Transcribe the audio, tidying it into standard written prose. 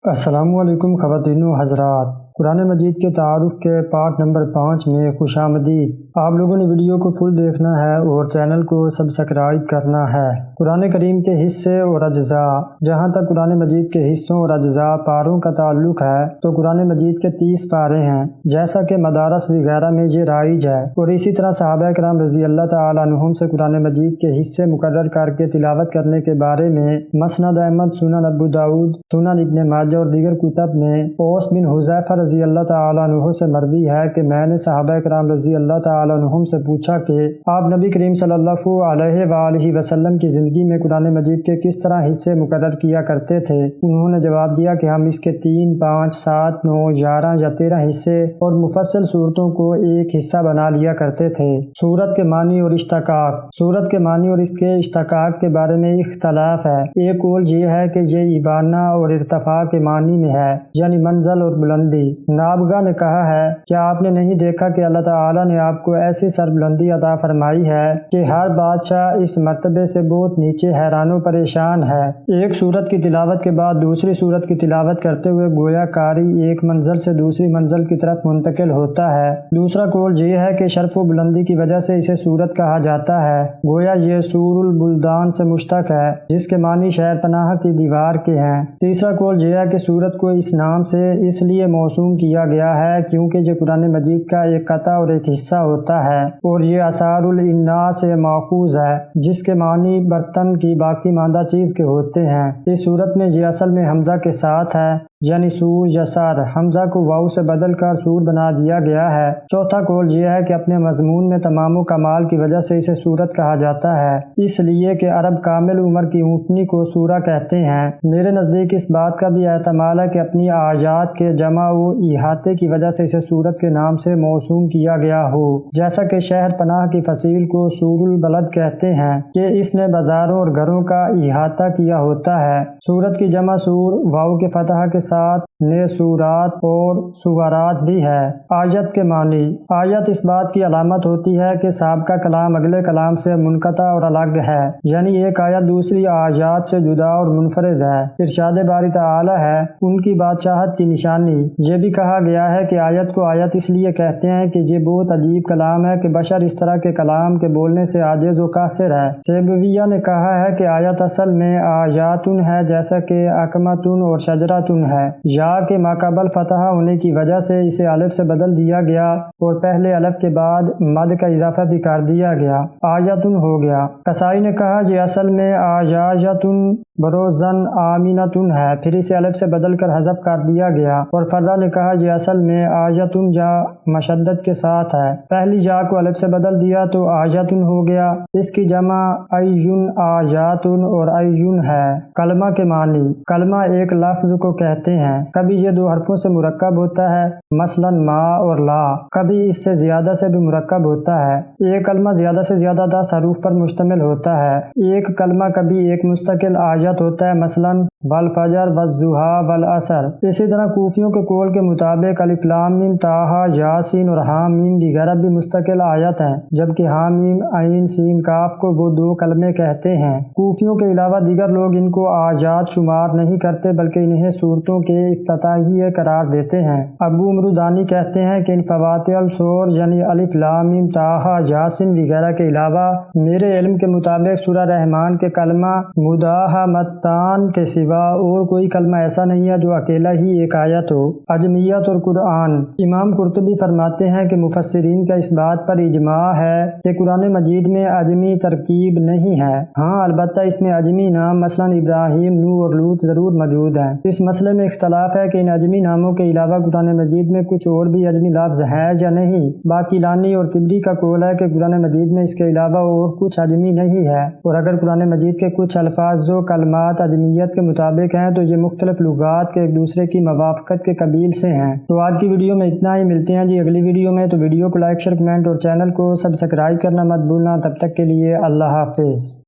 السلام علیکم خواتین و حضرات، قرآن مجید کے تعارف کے پارٹ نمبر 5 میں خوش آمدید۔ آپ لوگوں نے ویڈیو کو فل دیکھنا ہے اور چینل کو سبسکرائب کرنا ہے۔ قرآن کریم کے حصے اور اجزاء۔ جہاں تک قرآن مجید کے حصوں اور اجزاء پاروں کا تعلق ہے تو قرآن مجید کے 30 پارے ہیں، جیسا کہ مدارس وغیرہ میں یہ رائج ہے، اور اسی طرح صحابہ کرام رضی اللہ تعالیٰ عنہم سے قرآن مجید کے حصے مقرر کر کے تلاوت کرنے کے بارے میں مسند احمد، سنن ابو داؤد، سنن ابن ماجہ اور دیگر کتب میں اوس بن حذیفہ رضی اللہ تعالیٰ عنہ سے مروی ہے کہ میں نے صحابہ کرام رضی اللہ تعالیٰ عنہم سے پوچھا کہ آپ نبی کریم صلی اللہ علیہ وآلہ وسلم کی زندگی میں قرآن مجید کے کس طرح حصے مقرر کیا کرتے تھے؟ انہوں نے جواب دیا کہ ہم اس کے 3، 5، 7، 9، 11 یا 13 حصے اور مفصل صورتوں کو ایک حصہ بنا لیا کرتے تھے۔ سورت کے معنی اور اشتقاق۔ سورت کے معنی اور اس کے اشتقاق کے بارے میں اختلاف ہے۔ ایک قول یہ ہے کہ یہ ابانہ اور ارتفاع کے معنی میں ہے، یعنی منزل اور بلندی۔ نابغہ نے کہا ہے، کیا آپ نے نہیں دیکھا کہ اللہ تعالیٰ نے آپ کو ایسی سربلندی عطا فرمائی ہے کہ ہر بادشاہ اس مرتبے سے بہت نیچے حیران و پریشان ہے؟ ایک سورت کی تلاوت کے بعد دوسری سورت کی تلاوت کرتے ہوئے گویا کاری ایک منزل سے دوسری منزل کی طرف منتقل ہوتا ہے۔ دوسرا قول یہ ہے کہ شرف و بلندی کی وجہ سے اسے سورت کہا جاتا ہے، گویا یہ سور البلدان سے مشتق ہے، جس کے معنی شہر پناہ کی دیوار کے ہیں۔ تیسرا قول یہ ہے کہ سورت کو اس نام سے اس لیے موسوم کیا گیا ہے کیونکہ یہ قرآن مجید کا ایک قطعہ اور ایک حصہ ہوتا ہے، اور یہ اثار الاناء سے ماخوذ ہے، جس کے معنی برتن کی باقی ماندہ چیز کے ہوتے ہیں۔ اس صورت میں یہ اصل میں حمزہ کے ساتھ ہے، یعنی سور یا سر۔ حمزہ کو واو سے بدل کر سور بنا دیا گیا ہے۔ چوتھا قول یہ ہے کہ اپنے مضمون میں تمام و کمال کی وجہ سے اسے سورت کہا جاتا ہے، اس لیے کہ عرب کامل عمر کی اونٹنی کو سورہ کہتے ہیں۔ میرے نزدیک اس بات کا بھی احتمال ہے کہ اپنی آیات کے جمع و احاطے کی وجہ سے اسے سورت کے نام سے موسوم کیا گیا ہو، جیسا کہ شہر پناہ کی فصیل کو سور البلد کہتے ہیں کہ اس نے بازاروں اور گھروں کا احاطہ کیا ہوتا ہے۔ سورت کی جمع سور واو کے فتح کے ساتھ نے سورات اور سورات بھی ہے۔ آیت کے معنی۔ آیت اس بات کی علامت ہوتی ہے کہ سابقہ کلام اگلے کلام سے منقطع اور الگ ہے، یعنی ایک آیت دوسری آیات سے جدا اور منفرد ہے۔ ارشاد باری تعالی ہے، ان کی بادشاہت کی نشانی۔ یہ بھی کہا گیا ہے کہ آیت کو آیت اس لیے کہتے ہیں کہ یہ بہت عجیب کلام ہے کہ بشر اس طرح کے کلام کے بولنے سے عاجز و قاصر ہے۔ سیبویہ نے کہا ہے کہ آیت اصل میں آیاتن ہے، جیسا کہ اکمتن اور شجراتن ہے۔ یا کے ماقبل فتح ہونے کی وجہ سے اسے الف سے بدل دیا گیا اور پہلے الف کے بعد مد کا اضافہ بھی کر دیا گیا، آیاتن ہو گیا۔ قصائی نے کہا یہ اصل میں آیاتن بروزن آمینتن ہے، پھر اسے الف سے بدل کر حذف کر دیا گیا، اور فرہ نے کہا یہ اصل میں آیاتن جا مشدد کے ساتھ ہے، پہلی جا کو الف سے بدل دیا تو آیاتن ہو گیا۔ اس کی جمع ایون آیاتن اور ایون ہے۔ کلمہ کے معنی۔ کلمہ ایک لفظ کو کہتے ہیں، کبھی یہ 2 حرفوں سے مرکب ہوتا ہے، مثلا ما اور لا، کبھی اس سے زیادہ سے بھی مرکب ہوتا ہے۔ ایک کلمہ زیادہ سے زیادہ 10 حروف پر مشتمل ہوتا ہے۔ ایک کلمہ کبھی ایک مستقل آیت ہوتا ہے، مثلا والفجر والضحیٰ والعصر۔ اسی طرح کوفیوں کے قول کے مطابق الف لام میم طٰ یاسین اور حا میم وغیرہ بھی مستقل آیت ہیں، جبکہ حا میم عین سین کاف کو وہ 2 کلمے کہتے ہیں۔ کوفیوں کے علاوہ دیگر لوگ ان کو آیات شمار نہیں کرتے بلکہ انہیں صورتوں کے افتتاحیہ قرار دیتے ہیں۔ ابو امرودانی کہتے ہیں کہ ان فواتح السور یعنی الف لام میم طٰ یاسین وغیرہ کے علاوہ میرے علم کے مطابق سورہ رحمان کے کلمہ مداحمتان کے سوا اور کوئی کلمہ ایسا نہیں ہے جو اکیلا ہی ایک آیت ہو۔ عجمیت اور قرآن۔ امام قرطبی فرماتے ہیں کہ مفسرین کا اس بات پر اجماع ہے کہ قرآن مجید میں عجمی ترکیب نہیں ہے، ہاں البتہ اس میں عجمی نام مثلا ابراہیم، نوح اور لوط ضرور موجود ہیں۔ اس مسئلے میں اختلاف ہے کہ ان عجمی ناموں کے علاوہ قرآن مجید میں کچھ اور بھی عجمی لفظ ہیں یا نہیں۔ باقلانی اور طبری کا قول ہے کہ قرآن مجید میں اس کے علاوہ اور کچھ عجمی نہیں ہے، اور اگر قرآن مجید کے کچھ الفاظ جو کلمات عجمیت کے مطابق ہیں تو یہ مختلف لغات کے ایک دوسرے کی موافقت کے قبیل سے ہیں۔ تو آج کی ویڈیو میں اتنا ہی، ملتے ہیں جی اگلی ویڈیو میں۔ تو ویڈیو کو لائک، شیئر، کمنٹ اور چینل کو سبسکرائب کرنا مت بھولنا۔ تب تک کے لیے اللہ حافظ۔